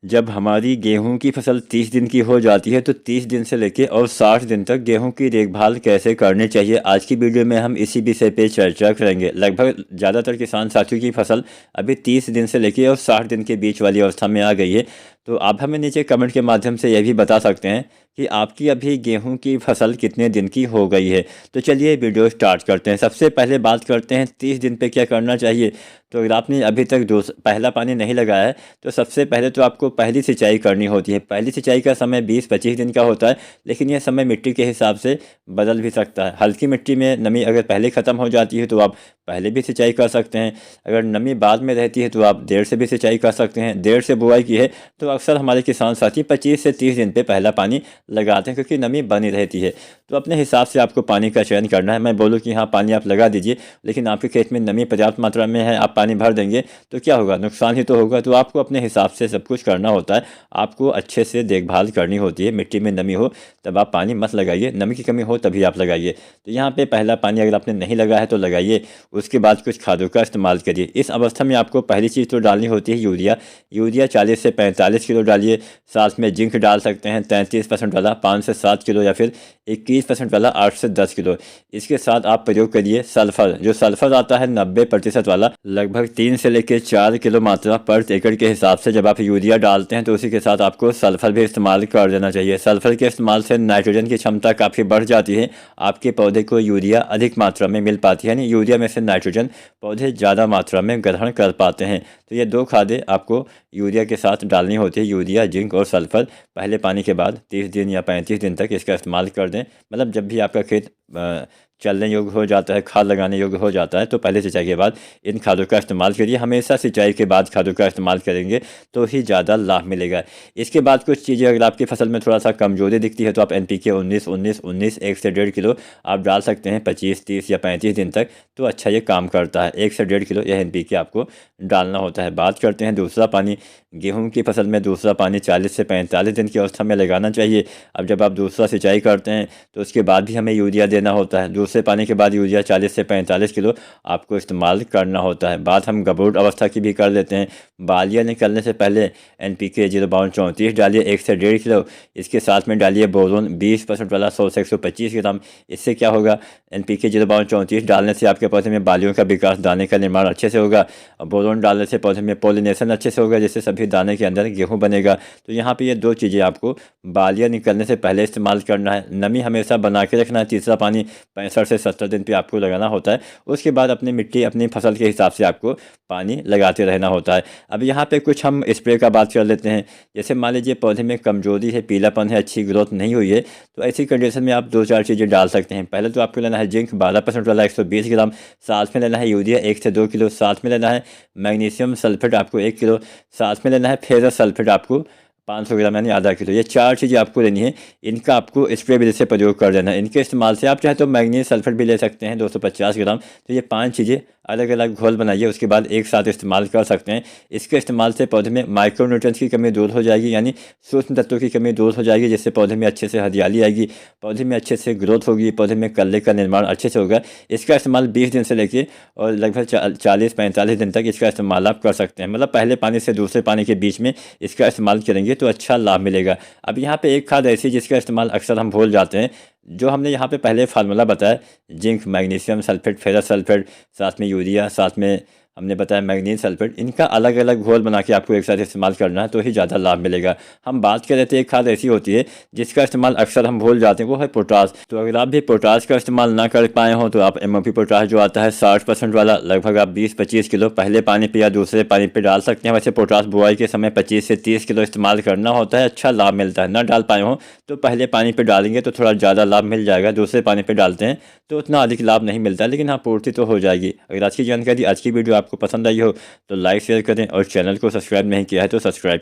जब हमारी गेहूं की फसल 30 दिन की हो जाती है तो 30 दिन से लेके और 60 दिन तक गेहूं की देखभाल कैसे करनी चाहिए, आज की वीडियो में हम इसी विषय पे चर्चा करेंगे। लगभग ज़्यादातर किसान साथियों की फसल अभी 30 दिन से लेके और 60 दिन के बीच वाली अवस्था में आ गई है। तो आप हमें नीचे कमेंट के माध्यम से यह भी बता सकते हैं कि आपकी अभी गेहूं की फसल कितने दिन की हो गई है। तो चलिए वीडियो स्टार्ट करते हैं। सबसे पहले बात करते हैं 30 दिन पे क्या करना चाहिए। तो अगर आपने अभी तक पहला पानी नहीं लगाया है तो सबसे पहले तो आपको पहली सिंचाई करनी होती है। पहली सिंचाई का समय 20-25 दिन का होता है, लेकिन यह समय मिट्टी के हिसाब से बदल भी सकता है। हल्की मिट्टी में नमी अगर पहले ख़त्म हो जाती है तो आप पहले भी सिंचाई कर सकते हैं। अगर नमी बाद में रहती है तो आप देर से भी सिंचाई कर सकते हैं। देर से बुआई की है तो अक्सर हमारे किसान साथी 25 से 30 दिन पे पहला पानी लगाते हैं, क्योंकि नमी बनी रहती है। तो अपने हिसाब से आपको पानी का चयन करना है। मैं बोलूँ कि हाँ पानी आप लगा दीजिए, लेकिन आपके खेत में नमी पर्याप्त मात्रा में है, आप पानी भर देंगे तो क्या होगा, नुकसान ही तो होगा। तो आपको अपने हिसाब से सब कुछ करना होता है। आपको अच्छे से देखभाल करनी होती है। मिट्टी में नमी हो तब आप पानी मत लगाइए, नमी की कमी हो तभी आप लगाइए। तो यहाँ पे पहला पानी अगर आपने नहीं लगा है तो लगाइए। उसके बाद कुछ खादों का इस्तेमाल करिए। इस अवस्था में आपको पहली चीज़ तो डालनी होती है यूरिया। यूरिया 40 से 45 किलो डालिए। साथ में जिंक डाल सकते हैं 33% वाला 5 से 7 किलो, या फिर 21% वाला 8 से 10 किलो। इसके साथ आप प्रयोग करिए सल्फर। जो सल्फर आता है 90% वाला, लगभग 3 से लेकर 4 किलो मात्रा पर एकड़ के हिसाब से जब आप यूरिया डालते हैं तो उसी के साथ आपको सल्फर भी इस्तेमाल कर देना चाहिए। सल्फर के इस्तेमाल से नाइट्रोजन की क्षमता काफ़ी बढ़ जाती है। आपके पौधे को यूरिया अधिक मात्रा में मिल पाती है, यानी यूरिया में से नाइट्रोजन पौधे ज़्यादा मात्रा में ग्रहण कर पाते हैं। तो ये दो खादें आपको यूरिया के साथ डालनी होती है, यूरिया, जिंक और सल्फर। पहले पानी के बाद 30 दिन या 35 दिन तक इसका इस्तेमाल कर दें। मतलब जब भी आपका खेत चलने योग्य हो जाता है, खाद लगाने योग्य हो जाता है, तो पहले सिंचाई के बाद इन खादों का इस्तेमाल करिए। हमेशा सिंचाई के बाद खादों का इस्तेमाल करेंगे तो ही ज़्यादा लाभ मिलेगा। इसके बाद कुछ चीज़ें, अगर आपकी फसल में थोड़ा सा कमजोरी दिखती है तो आप NPK 19-19-19 1 से 1.5 किलो आप डाल सकते हैं 25, 30 या 35 दिन तक। तो अच्छा ये काम करता है। 1 से 1.5 किलो यह NPK आपको डालना होता है। बात करते हैं दूसरा पानी। गेहूं की फसल में दूसरा पानी 40 से 45 दिन की अवस्था में लगाना चाहिए। अब जब आप दूसरा सिंचाई करते हैं तो उसके बाद भी हमें यूरिया देना होता है। दूसरे पानी के बाद यूरिया 40 से 45 किलो आपको इस्तेमाल करना होता है। बात हम गबरूट अवस्था की भी कर लेते हैं। बालियाँ निकलने से पहले NPK 0-34 डालिए 1 से 1.5 किलो। इसके साथ में डालिए बोरोन 20% वाला 100 से 125 ग्राम। इससे क्या होगा, NPK 0-34 डालने से आपके पौधे में बालियों का विकास, दाने का निर्माण अच्छे से होगा। बोरोन डालने से पौधे में पोलिनेशन अच्छे से होगा, जिससे सभी दाने के अंदर गेहूं बनेगा। तो यहाँ पे ये दो चीज़ें आपको बालियाँ निकलने से पहले इस्तेमाल करना है। नमी हमेशा बना के रखना है। तीसरा पानी 65 से 70 दिन पे आपको लगाना होता है। उसके बाद अपनी मिट्टी, अपनी फसल के हिसाब से आपको पानी लगाते रहना होता है। अब यहाँ पे कुछ हम स्प्रे का बात कर लेते हैं। जैसे मान लीजिए पौधे में कमजोरी है, पीलापन है, अच्छी ग्रोथ नहीं हुई है, तो ऐसी कंडीशन में आप 2-4 चीज़ें डाल सकते हैं। पहले तो आपको लेना है जिंक 12% वाला 120 ग्राम। साथ में लेना है यूरिया 1 से 2 किलो। साथ में लेना है मैग्नीशियम सल्फेट आपको 1 किलो। साथ में लेना है फेरस सल्फेट आपको 500 ग्राम, यानी आधा किलो। ये 4 चीज़ें आपको लेनी है। इनका आपको स्प्रे विधि से प्रयोग कर देना है। इनके इस्तेमाल से आप चाहे तो मैग्नीज सल्फेट भी ले सकते हैं 250 ग्राम। तो ये 5 चीज़ें अलग अलग घोल बनाइए, उसके बाद एक साथ इस्तेमाल कर सकते हैं। इसके इस्तेमाल से पौधे में माइक्रोन्यूट्रिएंट्स की कमी दूर हो जाएगी, यानी सूक्ष्म तत्वों की कमी दूर हो जाएगी, जिससे पौधे में अच्छे से हरियाली आएगी, पौधे में अच्छे से ग्रोथ होगी, पौधे में कल्ले का निर्माण अच्छे से होगा। इसका इस्तेमाल 20 दिन से लेके और लगभग 40-45 दिन तक इसका इस्तेमाल आप कर सकते हैं। मतलब पहले पानी से दूसरे पानी के बीच में इसका इस्तेमाल करेंगे तो अच्छा लाभ मिलेगा। अब यहाँ पे एक खाद ऐसी जिसका इस्तेमाल अक्सर हम भूल जाते हैं, जो हमने यहाँ पे पहले फार्मूला बताया, zinc, magnesium sulphate, ferrous sulphate, साथ में यूरिया, साथ में हमने बताया मैग्नीज सल्फेट। इनका अलग अलग घोल बना के आपको एक साथ इस्तेमाल करना है तो ही ज़्यादा लाभ मिलेगा। हम बात कर रहे थे एक खाद ऐसी होती है जिसका इस्तेमाल अक्सर हम भूल जाते हैं, वो है पोटास। तो अगर आप भी पोटास का इस्तेमाल ना कर पाए हों तो आप MOP पोटास जो आता है 60% वाला, लगभग आप 20-25 किलो पहले पानी पे या दूसरे पानी पे डाल सकते हैं। वैसे पोटास बुआई के समय 25 से 30 किलो इस्तेमाल करना होता है, अच्छा लाभ मिलता है। ना डाल पाए हों तो पहले पानी पे डालेंगे तो थोड़ा ज़्यादा लाभ मिल जाएगा। दूसरे पानी पे डालते हैं तो उतना अधिक लाभ नहीं मिलता, लेकिन हाँ पूर्ति तो हो जाएगी। अगर आज की जानकारी, आज की वीडियो आपको पसंद आई हो तो लाइक शेयर करें, और चैनल को सब्सक्राइब नहीं किया है तो सब्सक्राइब